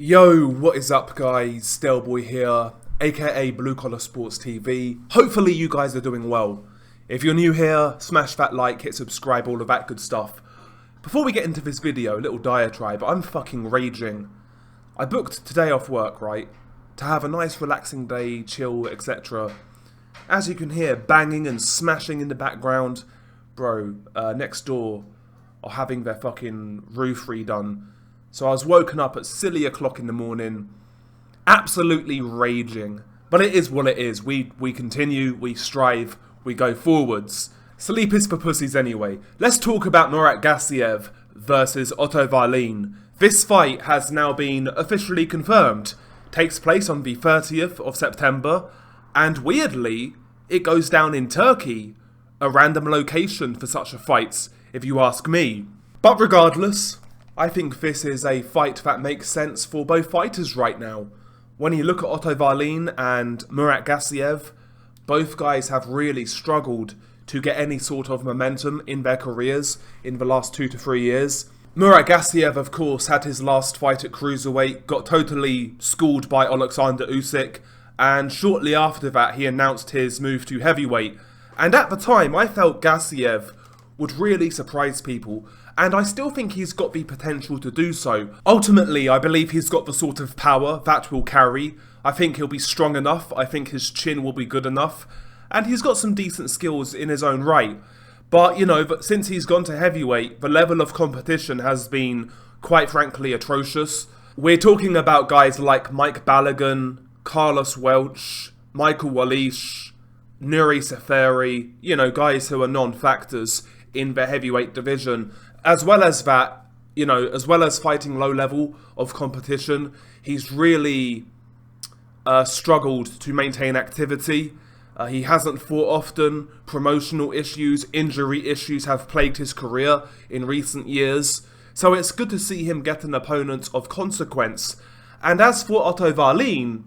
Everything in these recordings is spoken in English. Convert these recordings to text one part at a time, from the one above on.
Yo, what is up guys, Stelboy here, aka Blue Collar Sports TV. Hopefully you guys are doing well. If you're new here, smash that like, hit subscribe, all of that good stuff. Before we get into this video, a little diatribe, I'm fucking raging. I booked today off work, right, to have a nice relaxing day, chill, etc. As you can hear, banging and smashing in the background. Bro, next door are having their fucking roof redone. So I was woken up at silly o'clock in the morning, absolutely raging. But it is what it is. We continue, we strive, we go forwards. Sleep is for pussies anyway. Let's talk about Murat Gassiev versus Ottow. This fight has now been officially confirmed. Takes place on the 30th of September. And weirdly, it goes down in Turkey. A random location for such a fight, if you ask me. But regardless, I think this is a fight that makes sense for both fighters right now. When you look at Ottow and Murat Gassiev, both guys have really struggled to get any sort of momentum in their careers in the last 2 to 3 years. Murat Gassiev, of course, had his last fight at cruiserweight, got totally schooled by Alexander Usyk, and shortly after that he announced his move to heavyweight. And at the time, I felt Gassiev would really surprise people, and I still think he's got the potential to do so. Ultimately, I believe he's got the sort of power that will carry. I think he'll be strong enough, I think his chin will be good enough, and he's got some decent skills in his own right. But, you know, since he's gone to heavyweight, the level of competition has been, quite frankly, atrocious. We're talking about guys like Mike Balogun, Carlos Welch, Michael Wallish, Nuri Seferi, you know, guys who are non-factors in the heavyweight division. As well as that, you know, as well as fighting low level of competition, he's really struggled to maintain activity. He hasn't fought often. Promotional issues, injury issues have plagued his career in recent years. So it's good to see him get an opponent of consequence. And as for Ottow,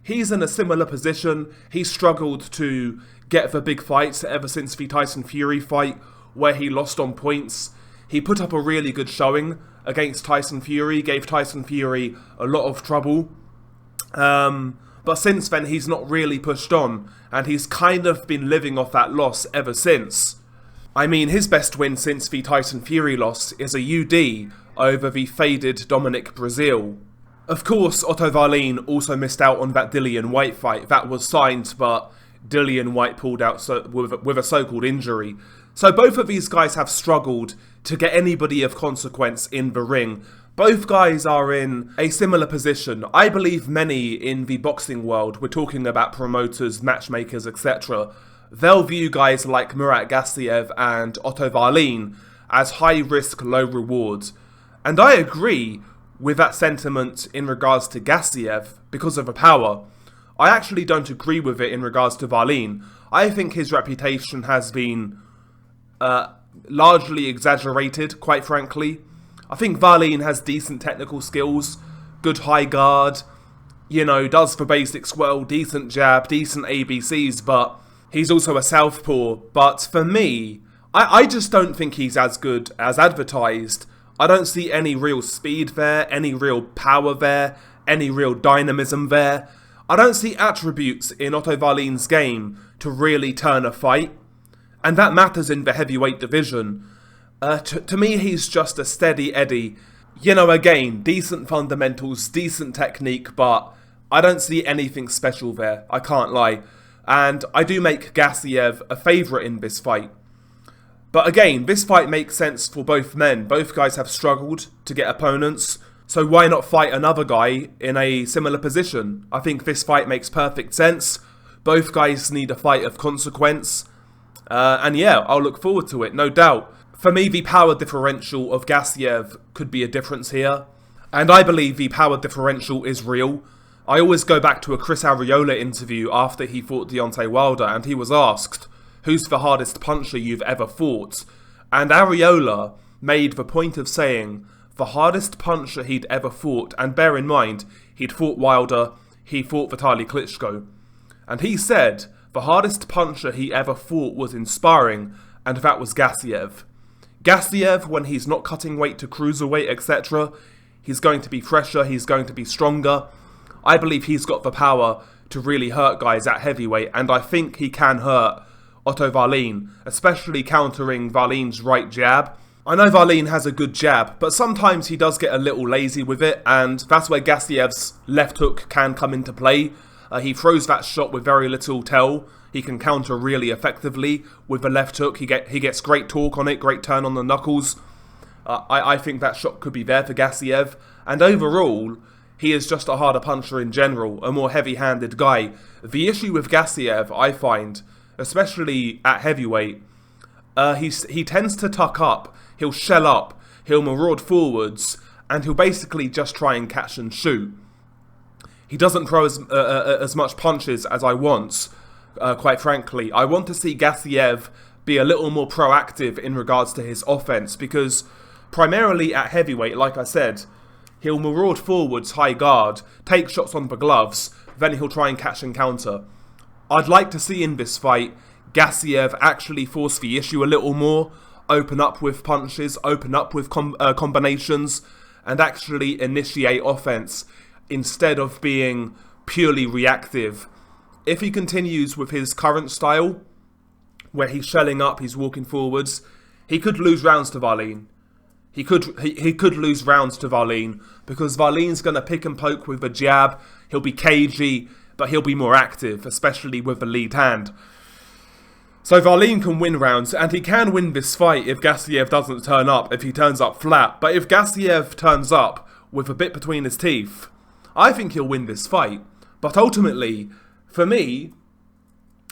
he's in a similar position. He struggled to get the big fights ever since the Tyson Fury fight, where he lost on points. He put up a really good showing against Tyson Fury, gave Tyson Fury a lot of trouble. But since then, he's not really pushed on, and he's kind of been living off that loss ever since. I mean, his best win since the Tyson Fury loss is a UD over the faded Dominic Breazeale. Of course, Ottow also missed out on that Dillian Whyte fight. That was signed, but Dillian Whyte pulled out with a so-called injury. So both of these guys have struggled to get anybody of consequence in the ring. Both guys are in a similar position. I believe many in the boxing world, we're talking about promoters, matchmakers, etc. They'll view guys like Murat Gassiev and Ottow as high risk, low reward. And I agree with that sentiment in regards to Gassiev because of the power. I actually don't agree with it in regards to Wallin. I think his reputation has been largely exaggerated, quite frankly. I think Wallin has decent technical skills, good high guard, you know, does the basics well, decent jab, decent ABCs, but he's also a southpaw. But for me, I just don't think he's as good as advertised. I don't see any real speed there, any real power there, any real dynamism there. I don't see attributes in Ottow game to really turn a fight. And that matters in the heavyweight division. To me, he's just a steady Eddie. You know, again, decent fundamentals, decent technique, but I don't see anything special there. I can't lie. And I do make Gassiev a favourite in this fight. But again, this fight makes sense for both men. Both guys have struggled to get opponents. So why not fight another guy in a similar position? I think this fight makes perfect sense. Both guys need a fight of consequence. And yeah, I'll look forward to it, no doubt. For me, the power differential of Gassiev could be a difference here. And I believe the power differential is real. I always go back to a Chris Arreola interview after he fought Deontay Wilder, and he was asked, who's the hardest puncher you've ever fought? And Arreola made the point of saying the hardest puncher he'd ever fought, and bear in mind, he'd fought Wilder, he fought Vitaly Klitschko. And he said the hardest puncher he ever fought was in sparring, and that was Gassiev. Gassiev, when he's not cutting weight to cruiserweight, etc., He's going to be fresher, he's going to be stronger. I believe he's got the power to really hurt guys at heavyweight, and I think he can hurt Ottow Wallin, especially countering Wallin's right jab. I know Wallin has a good jab, but sometimes he does get a little lazy with it, and that's where Gassiev's left hook can come into play. He throws that shot with very little tell. He can counter really effectively with the left hook. He gets great torque on it, great turn on the knuckles. I think that shot could be there for Gassiev, and overall, he is just a harder puncher in general, a more heavy-handed guy. The issue with Gassiev, I find, especially at heavyweight, he tends to tuck up, he'll shell up, he'll maraud forwards, and he'll basically just try and catch and shoot. He doesn't throw as much punches as I want, quite frankly. I want to see Gassiev be a little more proactive in regards to his offense, because primarily at heavyweight, like I said, he'll maraud forwards, high guard, take shots on the gloves, then he'll try and catch and counter. I'd like to see in this fight Gassiev actually force the issue a little more, open up with punches, open up with combinations, and actually initiate offense instead of being purely reactive. If he continues with his current style, where he's shelling up, he's walking forwards, he could lose rounds to Wallin. He could lose rounds to Wallin, because Wallin's going to pick and poke with a jab. He'll be cagey, but he'll be more active, especially with the lead hand. So Wallin can win rounds, and he can win this fight if Gassiev doesn't turn up, if he turns up flat. But if Gassiev turns up with a bit between his teeth, I think he'll win this fight. But ultimately, for me,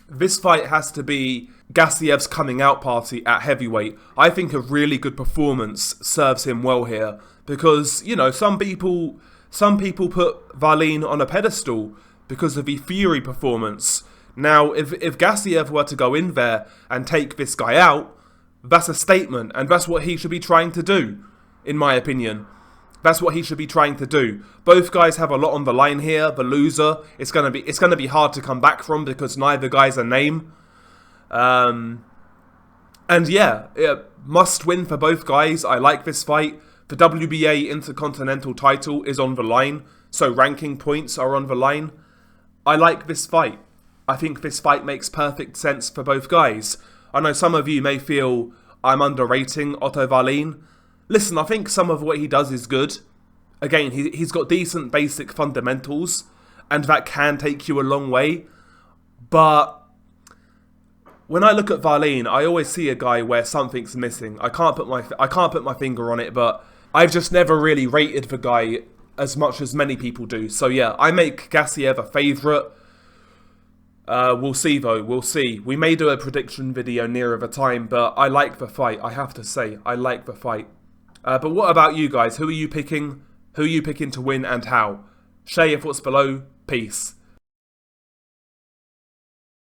this fight has to be Gassiev's coming out party at heavyweight. I think a really good performance serves him well here, because, you know, some people put Wallin on a pedestal because of the Fury performance. Now, if Gassiev were to go in there and take this guy out, that's a statement, and that's what he should be trying to do, in my opinion. That's what he should be trying to do. Both guys have a lot on the line here. The loser, it's gonna be hard to come back from, because neither guy's a name. And yeah, must win for both guys. I like this fight. The WBA Intercontinental title is on the line, so ranking points are on the line. I like this fight. I think this fight makes perfect sense for both guys. I know some of you may feel I'm underrating Ottow Wallin. Listen, I think some of what he does is good. Again, he's got decent basic fundamentals, and that can take you a long way. But when I look at Wallin, I always see a guy where something's missing. I can't put my finger on it, but I've just never really rated the guy as much as many people do. So yeah, I make Gassiev a favourite. We'll see though, we'll see. We may do a prediction video nearer the time, but I like the fight, I have to say. I like the fight. But what about you guys? Who are you picking? Who are you picking to win and how? Share your thoughts below. Peace.